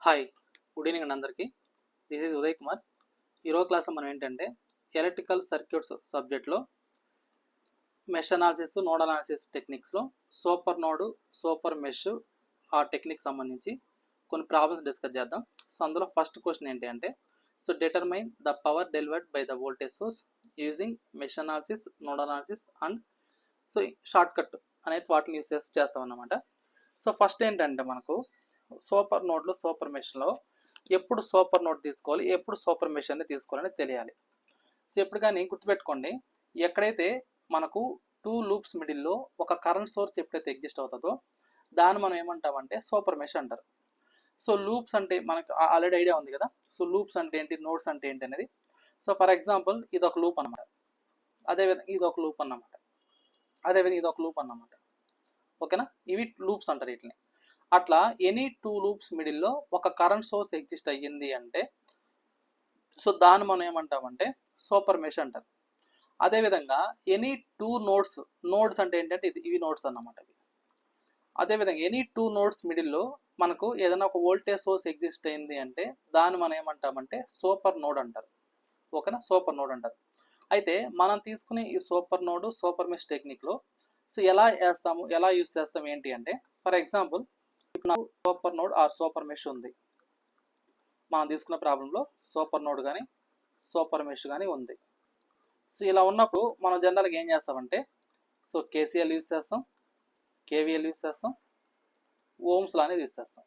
Hi, good evening అందరికీ. This is Uday Kumar. ఈరోజు క్లాస్లో మనం ఏంటంటే ఎలక్ట్రికల్ సర్క్యూట్స్ సబ్జెక్ట్లో మెష్ అనాలిసిస్, నోడ్ అనాలిసిస్ టెక్నిక్స్లో సూపర్ నోడు, సూపర్ మెష్ ఆ టెక్నిక్ సంబంధించి కొన్ని ప్రాబ్లమ్స్ డిస్కస్ చేద్దాం. సో అందులో ఫస్ట్ క్వశ్చన్ ఏంటి అంటే determine the power delivered by the voltage source using mesh analysis, node analysis and short cut అనేది వాటిని యూస్ చేస్తాం అన్నమాట. సో ఫస్ట్ ఏంటంటే మనకు సూపర్ నోడ్లో, సూపర్ మెష్లో ఎప్పుడు సూపర్ నోడ్ తీసుకోవాలి, ఎప్పుడు సూపర్ మెష్ అనేది తీసుకోవాలని తెలియాలి. సో ఎప్పుడు కానీ గుర్తుపెట్టుకోండి, ఎక్కడైతే మనకు టూ లూప్స్ మిడిల్లో ఒక కరెంట్ సోర్స్ ఎప్పుడైతే ఎగ్జిస్ట్ అవుతుందో దాన్ని మనం ఏమంటామంటే సూపర్ మెష్ అంటారు. సో లూప్స్ అంటే మనకు ఆల్రెడీ ఐడియా ఉంది కదా. సో లూప్స్ అంటే ఏంటి, నోడ్స్ అంటే ఏంటి అనేది. సో ఫర్ ఎగ్జాంపుల్ ఇది ఒక లూప్ అన్నమాట, అదేవిధంగా ఇది ఒక లూప్ అన్నమాట, అదేవిధంగా ఇది ఒక లూప్ అన్నమాట. ఓకేనా, ఇవి లూప్స్ అంటారు వీటిని. అట్లా ఎనీ టూ లూప్స్ మిడిల్లో ఒక కరెంట్ సోర్స్ ఎగ్జిస్ట్ అయ్యింది అంటే సో దాన్ని మనం ఏమంటామంటే సూపర్ మెష్ అంటారు. అదేవిధంగా ఎనీ టూ నోడ్స్ అంటే ఏంటంటే ఇవి నోడ్స్ అన్నమాట. అదేవిధంగా ఎనీ టూ నోడ్స్ మిడిల్లో మనకు ఏదైనా ఒక వోల్టేజ్ సోర్స్ ఎగ్జిస్ట్ అయింది అంటే దాన్ని మనం ఏమంటామంటే సూపర్ నోడ్ అంటారు. ఓకేనా, సూపర్ నోడ్ అంటారు. అయితే మనం తీసుకునే ఈ సూపర్ నోడ్, సూపర్ మెష్ టెక్నిక్లో సో ఎలా యూస్ చేస్తాం ఏంటి అంటే, ఫర్ ఎగ్జాంపుల్ నాకు super node or super mesh ఉంది. మనం తీసుకున్న ప్రాబ్లంలో సూపర్ నోడ్ కానీ సూపర్ మెష్ కానీ ఉంది. సో ఇలా ఉన్నప్పుడు మనం జనరల్గా ఏం చేస్తామంటే సో కేసీఎల్ యూస్ చేస్తాం, కేవీఎల్ యూస్ చేస్తాం, ఓమ్స్ లా అనేది యూస్ చేస్తాం.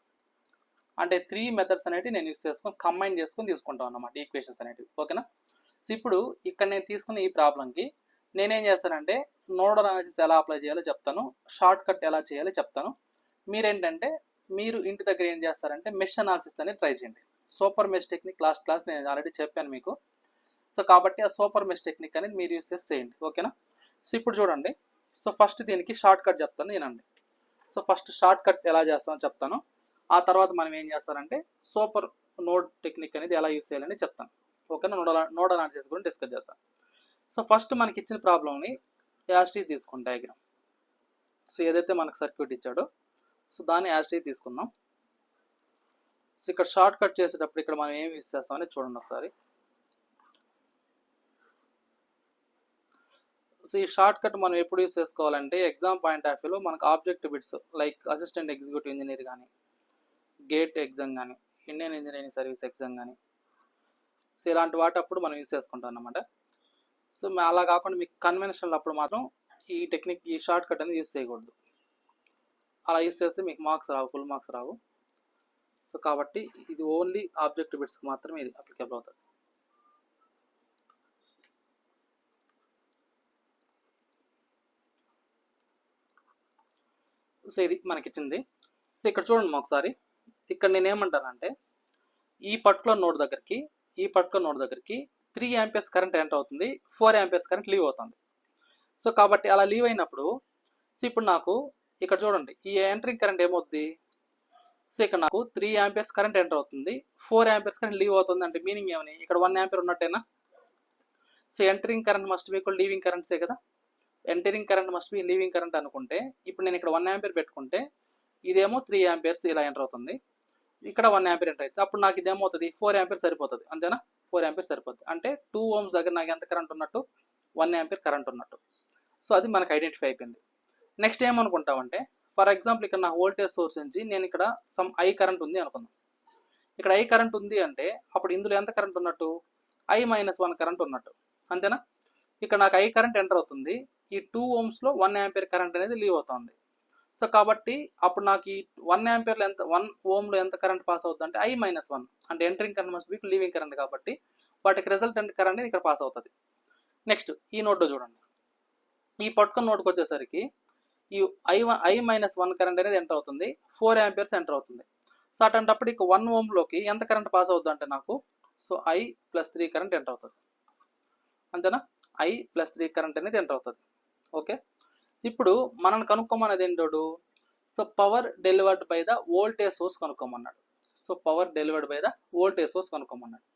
అంటే 3 మెథడ్స్ అనేవి నేను యూస్ చేసుకొని కంబైన్ చేసుకొని తీసుకుంటాం అన్నమాట ఈక్వేషన్స్ అనేటివి. ఓకేనా. సో ఇప్పుడు ఇక్కడ నేను తీసుకున్న ఈ ప్రాబ్లంకి నేనేం చేస్తానంటే నోడ్ అనాలిసిస్ ఎలా అప్లై చేయాలో చెప్తాను, షార్ట్ కట్ ఎలా చేయాలో చెప్తాను. మీరేంటంటే మీరు ఇంటి దగ్గర ఏం చేస్తారంటే మెష్ అనాలిసిస్ అనేది ట్రై చేయండి. Super mesh technique last class నేను ఆల్రెడీ చెప్పాను మీకు. సో కాబట్టి ఆ సూపర్ మెష్ టెక్నిక్ అనేది మీరు యూస్ చేయండి. ఓకేనా. సో ఇప్పుడు చూడండి, సో ఫస్ట్ దీనికి షార్ట్ కట్ చెప్తాను నేనండి. సో ఫస్ట్ షార్ట్ కట్ ఎలా చేస్తానో చెప్తాను, ఆ తర్వాత మనం ఏం చేస్తారంటే సూపర్ నోడ్ టెక్నిక్ అనేది ఎలా యూస్ చేయాలని చెప్తాను. ఓకేనా, నోడ్ అనాలిసిస్ గురించి డిస్కస్ చేస్తాను. సో ఫస్ట్ మనకి ఇచ్చిన ప్రాబ్లంని యాస్టీస్ తీసుకుంటాం డయాగ్రామ్. సో ఏదైతే మనకు సర్క్యూట్ ఇచ్చాడో సో దాన్ని యాస్టీస్ తీసుకుందాం. సో ఇక్కడ షార్ట్ కట్ చేసేటప్పుడు ఇక్కడ మనం ఏమి యూస్ చేస్తామని చూడండి ఒకసారి. సో ఈ షార్ట్ కట్ మనం ఎప్పుడు యూస్ చేసుకోవాలంటే ఎగ్జామ్ పాయింట్ ఆఫ్ వ్యూలో మనకు object bits like assistant executive engineer కానీ, గేట్ ఎగ్జామ్ కానీ, ఇండియన్ ఇంజనీరింగ్ సర్వీస్ ఎగ్జామ్ కానీ, సో ఇలాంటి వాటి అప్పుడు మనం యూస్ చేసుకుంటాం అన్నమాట. సో అలా కాకుండా మీకు కన్వెన్షనల్ అప్పుడు మాత్రం ఈ టెక్నిక్, ఈ షార్ట్ కట్ అనేది యూస్ చేయకూడదు. అలా యూస్ చేస్తే మీకు మార్క్స్ రావు, ఫుల్ మార్క్స్ రావు. సో కాబట్టి ఇది ఓన్లీ ఆబ్జెక్ట్ బిట్స్కి మాత్రమే ఇది అప్లికేబుల్ అవుతుంది. సో ఇది మనకిచ్చింది. సో ఇక్కడ చూడండి ఒకసారి, ఇక్కడ నేను ఏమంటానంటే ఈ పర్టికులర్ నోడ్ దగ్గరికి 3 ఆంపియర్స్ కరెంట్ ఎంటర్ అవుతుంది, 4 ఆంపియర్స్ కరెంట్ లీవ్ అవుతుంది. సో కాబట్టి అలా లీవ్ అయినప్పుడు సో ఇప్పుడు నాకు ఇక్కడ చూడండి ఈ ఎంటరింగ్ కరెంట్ ఏమవుతుంది, సో ఇక్కడ నాకు 3 ఆంపియర్స్ కరెంట్ ఎంటర్ అవుతుంది, 4 ఆంపియర్స్ కరెంట్ లీవ్ అవుతుంది. అంటే మీనింగ్ ఏమని, ఇక్కడ 1 ఆంపియర్ ఉన్నట్టేనా. So entering current must be equal leaving కరెంట్సే కదా. Entering current must be leaving current అనుకుంటే ఇప్పుడు నేను ఇక్కడ 1 ఆంపియర్ పెట్టుకుంటే ఇదేమో 3 ఆంపియర్స్ ఇలా ఎంటర్ అవుతుంది, ఇక్కడ 1 ఆంపియర్ ఎంటర్ అవుతుంది. అప్పుడు నాకు ఇదేమవుతుంది 4 ఆంపియర్ సరిపోతుంది, అంతేనా. 4 ఆంపియర్ సరిపోతుంది అంటే 2 ohms దగ్గర నాకు ఎంత కరెంట్ ఉన్నట్టు, 1 ఆంపియర్ కరెంట్ ఉన్నట్టు. సో అది మనకు ఐడెంటిఫై అయిపోయింది. నెక్స్ట్ ఏమనుకుంటామంటే ఫర్ ఎగ్జాంపుల్ ఇక్కడ నా వోల్టేజ్ సోర్స్ నుంచి నేను ఇక్కడ సమ్ ఐ కరెంట్ ఉంది అనుకుందాం. ఇక్కడ ఐ కరెంట్ ఉంది అంటే అప్పుడు ఇందులో ఎంత కరెంట్ ఉన్నట్టు, I-1 కరెంట్ ఉన్నట్టు, అంతేనా. ఇక్కడ నాకు ఐ కరెంట్ ఎంటర్ అవుతుంది, ఈ 2 ohmsలో 1 ఆంపియర్ కరెంట్ అనేది లీవ్ అవుతుంది. సో కాబట్టి అప్పుడు నాకు ఈ 1 ఆంపియర్లో ఎంత, 1 ohmలో ఎంత కరెంట్ పాస్ అవుతుంది అంటే I-1 అంటే entering current must be leaving current కాబట్టి వాటికి రిజల్టెంట్ కరెంట్ ఇక్కడ పాస్ అవుతుంది. నెక్స్ట్ ఈ నోట్లో చూడండి, ఈ పట్టుకున్న నోట్కి వచ్చేసరికి ఈ I-1 కరెంట్ అనేది ఎంటర్ అవుతుంది, 4 ఆంపియర్స్ ఎంటర్ అవుతుంది. సో అటువంటిప్పుడు ఇక 1 ohmలోకి ఎంత కరెంట్ పాస్ అవుతుంది అంటే నాకు సో I+3 కరెంట్ ఎంటర్ అవుతుంది, అంతేనా. I+3 కరెంట్ అనేది ఎంటర్ అవుతుంది. ఓకే. ఇప్పుడు మనం కనుక్కోమన్నది ఏంటోడు, so power delivered by the voltage source కనుక్కోమన్నాడు. So power delivered by the voltage source కనుక్కోమన్నాడు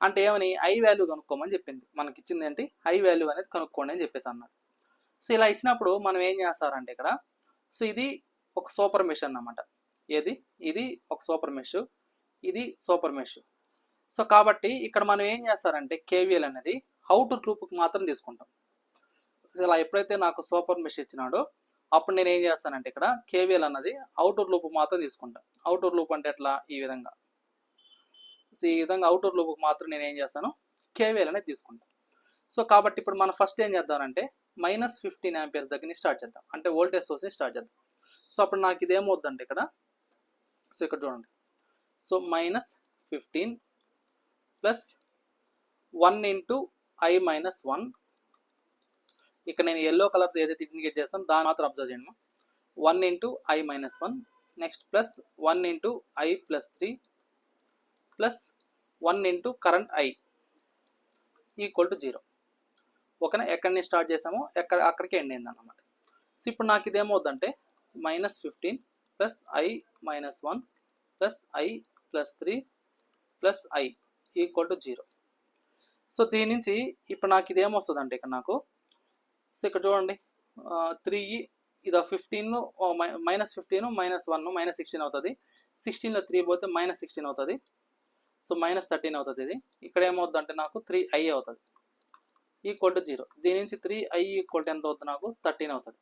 అంటే ఏమని, ఐ వాల్యూ కనుక్కోమని చెప్పింది. మనకి ఇచ్చింది ఏంటి, ఐ వాల్యూ అనేది కనుక్కోండి అని చెప్పేసి అన్నాడు. సో ఇలా ఇచ్చినప్పుడు మనం ఏం చేస్తారంటే ఇక్కడ సో ఇది ఒక సూపర్ మెష్ అన్నమాట. ఇది ఒక సూపర్ మెష్. ఇది సూపర్ మెష్. సో కాబట్టి ఇక్కడ మనం ఏం చేస్తారంటే కేవీఎల్ అనేది అవుటర్ లూప్కి మాత్రం తీసుకుంటాం. ఇలా ఎప్పుడైతే నాకు సూపర్ మెష్ ఇచ్చినాడో అప్పుడు నేను ఏం చేస్తానంటే ఇక్కడ కేవీఎల్ అన్నది అవుటర్ లూప్ మాత్రం తీసుకుంటాను. అవుటర్ లూప్ అంటే ఎట్లా, ఈ విధంగా. సో ఈ విధంగా అవుటర్ లూప్కి మాత్రం నేను ఏం చేస్తాను, కేవీఎల్ అనేది తీసుకుంటాను. సో కాబట్టి ఇప్పుడు మనం ఫస్ట్ ఏం చేద్దామంటే -15 ఆంపియర్స్ దగ్గర నుంచి స్టార్ట్ చేద్దాం, అంటే వోల్టేజ్ సోర్స్ని స్టార్ట్ చేద్దాం. సో అప్పుడు నాకు ఇదేమవుద్దంటే ఇక్కడ, సో ఇక్కడ చూడండి, సో -15 ప్లస్ 1 ఇంటూ I - 1. ఇక్కడ నేను ఎల్లో కలర్ ఏదైతే ఇండికేట్ చేస్తాను దాన్ని మాత్రం అబ్జర్వ్ చేయండి. 1 into I - 1, next plus 1 into I + 3 plus 1 into current I equal to 0. ఓకేనా, ఎక్కడి నుంచి స్టార్ట్ చేసామో అక్కడికి ఎండ్ అయింది అన్నమాట. సో ఇప్పుడు నాకు ఇదేమవుద్దంటే -15 plus I - 1 plus I + 3 plus I equal to 0. So దీని నుంచి ఇప్పుడు నాకు ఇదేమొస్తుందంటే ఇక్కడ నాకు, సో ఇక్కడ చూడండి 3 ఇది -15 -1 -16 అవుతుంది. 16లో 3 పోతే -16 అవుతుంది. సో -13 అవుతుంది. ఇది ఇక్కడ ఏమవుతుంది అంటే నాకు 3I అవుతుంది ఈక్వల్ టు 0. దీని నుంచి 3I ఈక్వల్ టు ఎంత అవుతుంది, నాకు 13 అవుతుంది.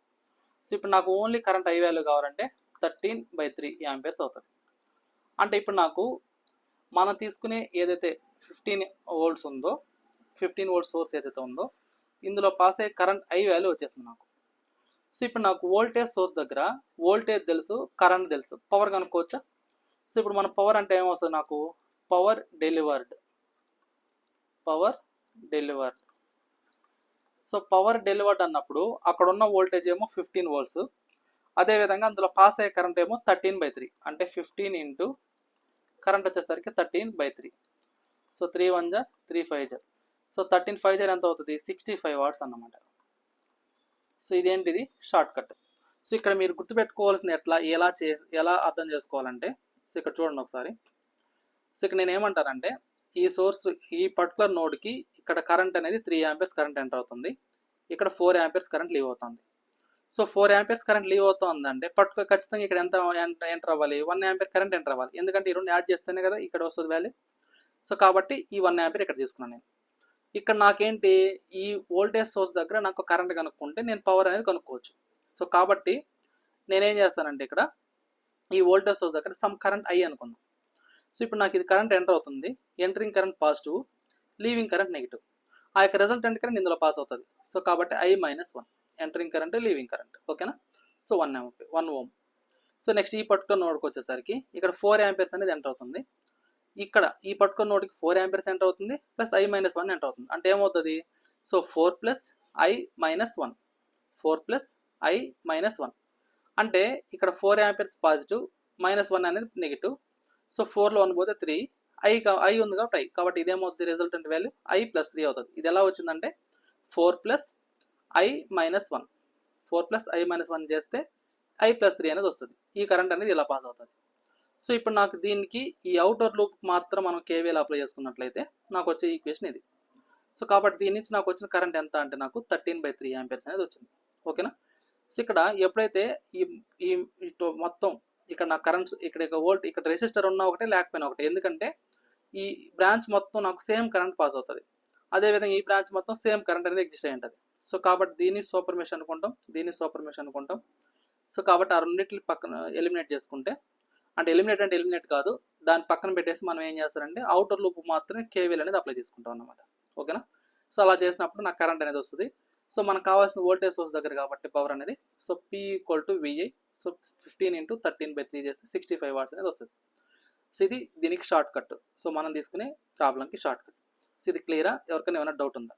సో ఇప్పుడు నాకు ఓన్లీ కరెంట్ I వాల్యూ కావాలంటే 13/3 యాంపియర్స్ అవుతుంది. అంటే ఇప్పుడు నాకు మనం తీసుకునే ఏదైతే 15 వోల్ట్స్ ఉందో, 15 వోల్ట్ సోర్స్ ఏదైతే ఉందో ఇందులో పాస్ అయ్యే కరెంట్ I వాల్యూ వచ్చేస్తుంది నాకు. సో ఇప్పుడు నాకు వోల్టేజ్ సోర్స్ దగ్గర వోల్టేజ్ తెలుసు, కరెంట్ తెలుసు, పవర్ కనుక్కోవచ్చా? సో ఇప్పుడు మన పవర్ అంటే ఏమొస్తుంది నాకు, power delivered. So power delivered అన్నప్పుడు అక్కడ ఉన్న వోల్టేజ్ ఏమో 15 వోల్ట్స్, అదేవిధంగా అందులో పాస్ అయ్యే కరెంట్ ఏమో 13/3, అంటే 15 ఇంటూ కరెంట్ వచ్చేసరికి 13/3. సో 3 1 జా 3 5 జా, సో 13 5 జా ఎంత అవుతుంది, 65 వాట్స్ అన్నమాట. సో ఇదేంటిది షార్ట్ కట్. సో ఇక్కడ మీరు గుర్తుపెట్టుకోవాల్సింది ఎలా అర్థం చేసుకోవాలంటే, సో ఇక్కడ చూడండి ఒకసారి. సో ఇక్కడ నేను ఏమంటానంటే ఈ సోర్స్ ఈ పర్టికులర్ నోడ్కి ఇక్కడ కరెంట్ అనేది 3 ఆంపియర్స్ కరెంట్ ఎంటర్ అవుతుంది, ఇక్కడ 4 ఆంపియర్స్ కరెంట్ లీవ్ అవుతుంది. సో 4 ఆంపియర్స్ కరెంట్ లీవ్ అవుతుందంటే ఖచ్చితంగా ఇక్కడ ఎంత ఎంటర్ అవ్వాలి, 1 ఆంపియర్ కరెంట్ ఎంటర్ అవ్వాలి. ఎందుకంటే ఈ రెండు యాడ్ చేస్తేనే కదా ఇక్కడ వస్తుంది వాల్యూ. సో కాబట్టి ఈ 1 ఆంపియర్ ఇక్కడ తీసుకున్నాను నేను. ఇక్కడ నాకేంటి, ఈ వోల్టేజ్ సోర్స్ దగ్గర నాకు కరెంట్ కనుక్కుంటే నేను పవర్ అనేది కనుక్కోవచ్చు. సో కాబట్టి నేనేం చేస్తానంటే ఇక్కడ ఈ వోల్టేజ్ సోర్స్ దగ్గర సమ్ కరెంట్ I అనుకుందాం. సో ఇప్పుడు నాకు ఇది కరెంట్ ఎంటర్ అవుతుంది, entering current positive, leaving current negative. ఆ యొక్క రిజల్టెంట్ కరెంట్ ఇందులో పాస్ అవుతుంది. సో కాబట్టి I - 1 entering current, leaving current. ఓకేనా, సో 1 ఓం. సో నెక్స్ట్ ఈ పర్టికులర్ నోడ్కి వచ్చేసరికి ఇక్కడ 4 ఆంపియర్స్ అనేది ఎంటర్ అవుతుంది. ఇక్కడ ఈ పర్టికులర్ నోడ్కి 4 ఆంపియర్స్ ఎంటర్ అవుతుంది ప్లస్ I - 1 ఎంటర్ అవుతుంది. అంటే ఏమవుతుంది, సో 4 + I - 1, 4 + I - 1, అంటే ఇక్కడ 4 ఆంపియర్స్ పాజిటివ్, -1 అనేది నెగిటివ్. సో 4లో 1 పోతే 3, I ఉంది కాబట్టి ఇదేమవుతుంది, రిజల్టెంట్ వాల్యూ I + 3 అవుతుంది. ఇది ఎలా వచ్చిందంటే 4 + I - 1, 4 + I - 1 చేస్తే I + 3 అనేది వస్తుంది. ఈ కరెంట్ అనేది ఇలా పాస్ అవుతుంది. సో ఇప్పుడు నాకు దీనికి ఈ అవుటర్ లూప్ మాత్రం మనం కేవీఎల్ అప్లై చేసుకున్నట్లయితే నాకు వచ్చే ఈక్వేషన్ ఇది. సో కాబట్టి దీని నుంచి నాకు వచ్చిన కరెంట్ ఎంత అంటే నాకు 13/3 ఆంపియర్స్ అనేది వచ్చింది. ఓకేనా, సో ఇక్కడ ఎప్పుడైతే ఈ మొత్తం ఇక్కడ నా కరెంట్స్ ఇక్కడ రెసిస్టర్ ఉన్నా ఒకటే లేకపోయినా ఒకటే, ఎందుకంటే ఈ బ్రాంచ్ మొత్తం నాకు సేమ్ కరెంట్ పాస్ అవుతుంది, అదేవిధంగా ఈ బ్రాంచ్ మొత్తం సేమ్ కరెంట్ అనేది ఎగ్జిస్ట్ అయి ఉంటుంది. సో కాబట్టి దీన్ని సూపర్ మెష్ అనుకుంటాం, దీన్ని సూపర్ మెష్ అనుకుంటాం. సో కాబట్టి ఆ రెండింటిని పక్కన ఎలిమినేట్ చేసుకుంటే, అంటే ఎలిమినేట్ కాదు, దాని పక్కన పెట్టేసి మనం ఏం చేస్తారంటే అవుటర్ లూప్ మాత్రమే కేవీఎల్ అనేది అప్లై చేసుకుంటాం అన్నమాట. ఓకేనా, సో అలా చేసినప్పుడు నాకు కరెంట్ అనేది వస్తుంది. సో మనకు కావాల్సిన వోల్టేజ్ సోర్స్ దగ్గర కాబట్టి పవర్ అనేది, సో P = VI. సో 15 × 13/3 చేస్తే 65 వాట్స్ అనేది వస్తుంది. సో ఇది దీనికి షార్ట్ కట్. సో మనం తీసుకునే ప్రాబ్లంకి షార్ట్ కట్. సో ఇది క్లియరా, ఎవరికైనా ఏమైనా డౌట్ ఉందా?